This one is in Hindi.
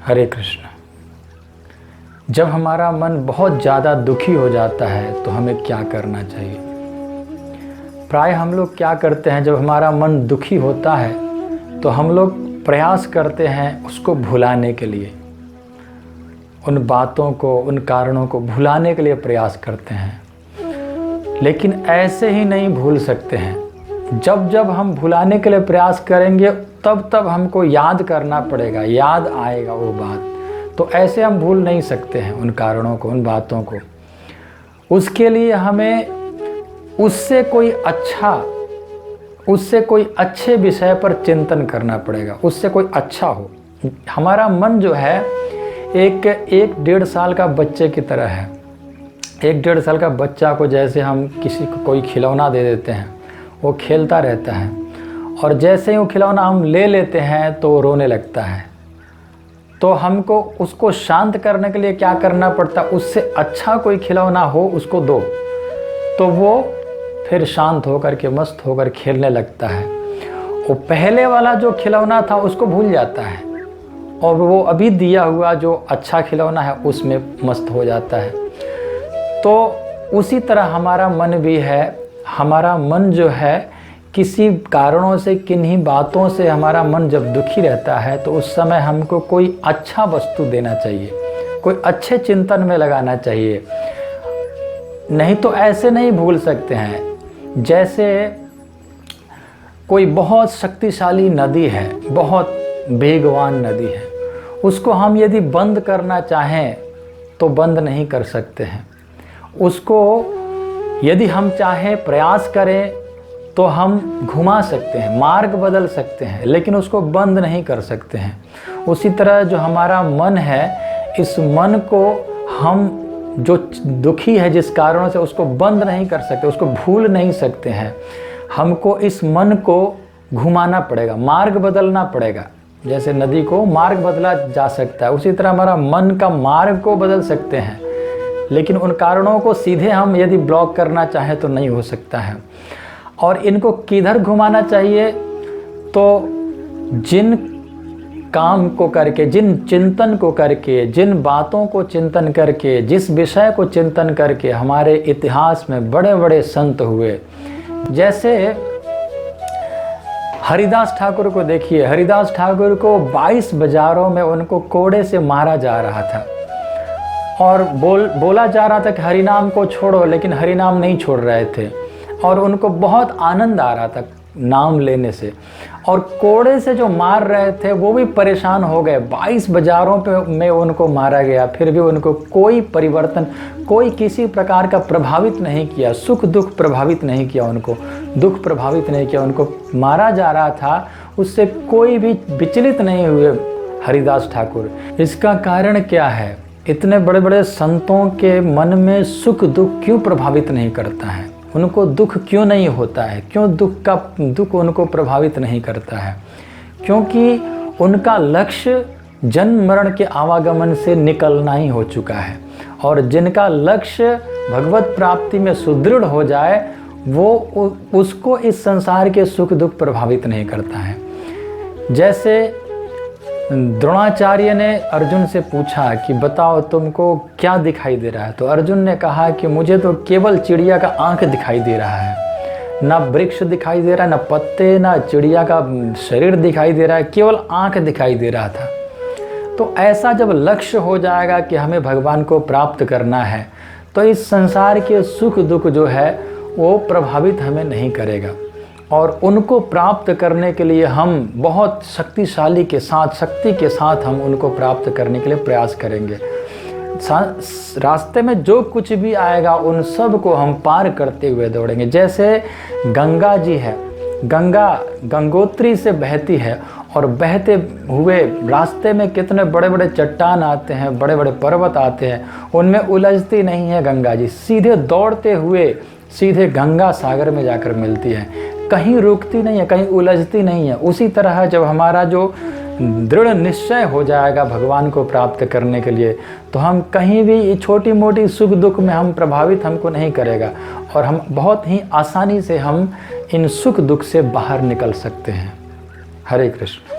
हरे कृष्ण। जब हमारा मन बहुत ज़्यादा दुखी हो जाता है तो हमें क्या करना चाहिए? प्राय हम लोग क्या करते हैं, जब हमारा मन दुखी होता है तो हम लोग प्रयास करते हैं उसको भुलाने के लिए, उन बातों को, उन कारणों को भुलाने के लिए प्रयास करते हैं। लेकिन ऐसे ही नहीं भूल सकते हैं। जब जब हम भुलाने के लिए प्रयास करेंगे तब तब हमको याद करना पड़ेगा, याद आएगा वो बात। तो ऐसे हम भूल नहीं सकते हैं उन कारणों को, उन बातों को। उसके लिए हमें उससे कोई अच्छे विषय पर चिंतन करना पड़ेगा, उससे कोई अच्छा हो। हमारा मन जो है एक 1-1.5 साल का बच्चे की तरह है। 1-1.5 साल का बच्चा को जैसे हम किसी को कोई खिलौना दे देते हैं, वो खेलता रहता है, और जैसे ही वो खिलौना हम ले लेते हैं तो वो रोने लगता है। तो हमको उसको शांत करने के लिए क्या करना पड़ता है? उससे अच्छा कोई खिलौना हो उसको दो, तो वो फिर शांत होकर के, मस्त होकर खेलने लगता है। वो पहले वाला जो खिलौना था उसको भूल जाता है, और वो अभी दिया हुआ जो अच्छा खिलौना है उसमें मस्त हो जाता है। तो उसी तरह हमारा मन भी है। हमारा मन जो है किसी कारणों से, किन्हीं बातों से हमारा मन जब दुखी रहता है तो उस समय हमको कोई अच्छा वस्तु देना चाहिए, कोई अच्छे चिंतन में लगाना चाहिए। नहीं तो ऐसे नहीं भूल सकते हैं। जैसे कोई बहुत शक्तिशाली नदी है, बहुत वेगवान नदी है, उसको हम यदि बंद करना चाहें तो बंद नहीं कर सकते हैं। उसको यदि हम चाहें, प्रयास करें तो हम घुमा सकते हैं, मार्ग बदल सकते हैं, लेकिन उसको बंद नहीं कर सकते हैं। उसी तरह जो हमारा मन है, इस मन को हम जो दुखी है जिस कारणों से, उसको बंद नहीं कर सकते, उसको भूल नहीं सकते हैं। हमको इस मन को घुमाना पड़ेगा, मार्ग बदलना पड़ेगा। जैसे नदी को मार्ग बदला जा सकता है, उसी तरह हमारा मन का मार्ग को बदल सकते हैं। लेकिन उन कारणों को सीधे हम यदि ब्लॉक करना चाहें तो नहीं हो सकता है। और इनको किधर घुमाना चाहिए? तो जिन काम को करके, जिन चिंतन को करके, जिन बातों को चिंतन करके, जिस विषय को चिंतन करके हमारे इतिहास में बड़े बड़े संत हुए। जैसे हरिदास ठाकुर को देखिए। हरिदास ठाकुर को 22 बाजारों में उनको कोड़े से मारा जा रहा था, और बोला जा रहा था कि हरिनाम को छोड़ो, लेकिन हरिनाम नहीं छोड़ रहे थे, और उनको बहुत आनंद आ रहा था नाम लेने से। और कोड़े से जो मार रहे थे वो भी परेशान हो गए। 22 बाजारों में उनको मारा गया, फिर भी उनको कोई परिवर्तन, कोई किसी प्रकार का प्रभावित नहीं किया। सुख दुख प्रभावित नहीं किया उनको, दुख प्रभावित नहीं किया उनको। मारा जा रहा था, उससे कोई भी विचलित नहीं हुए हरिदास ठाकुर। इसका कारण क्या है? इतने बड़े बड़े संतों के मन में सुख दुख क्यों प्रभावित नहीं करता है? उनको दुख क्यों नहीं होता है? क्यों दुख उनको प्रभावित नहीं करता है? क्योंकि उनका लक्ष्य जन्म मरण के आवागमन से निकलना ही हो चुका है। और जिनका लक्ष्य भगवत प्राप्ति में सुदृढ़ हो जाए, वो उसको इस संसार के सुख दुख प्रभावित नहीं करता है। जैसे द्रोणाचार्य ने अर्जुन से पूछा कि बताओ तुमको क्या दिखाई दे रहा है? तो अर्जुन ने कहा कि मुझे तो केवल चिड़िया का आंख दिखाई दे रहा है। ना वृक्ष दिखाई दे रहा है, ना पत्ते, ना चिड़िया का शरीर दिखाई दे रहा है, केवल आंख दिखाई दे रहा था। तो ऐसा जब लक्ष्य हो जाएगा कि हमें भगवान को प्राप्त करना है, तो इस संसार के सुख दुख जो है वो प्रभावित हमें नहीं करेगा। और उनको प्राप्त करने के लिए हम बहुत शक्तिशाली के साथ, शक्ति के साथ हम उनको प्राप्त करने के लिए प्रयास करेंगे। रास्ते में जो कुछ भी आएगा उन सब को हम पार करते हुए दौड़ेंगे। जैसे गंगा जी है, गंगा गंगोत्री से बहती है, और बहते हुए रास्ते में कितने बड़े बड़े चट्टान आते हैं, बड़े बड़े पर्वत आते हैं, उनमें उलझती नहीं है गंगा जी। सीधे दौड़ते हुए सीधे गंगा सागर में जाकर मिलती है, कहीं रुकती नहीं है, कहीं उलझती नहीं है। उसी तरह जब हमारा जो दृढ़ निश्चय हो जाएगा भगवान को प्राप्त करने के लिए, तो हम कहीं भी छोटी मोटी सुख दुख में हम प्रभावित हमको नहीं करेगा, और हम बहुत ही आसानी से हम इन सुख दुख से बाहर निकल सकते हैं। हरे कृष्ण।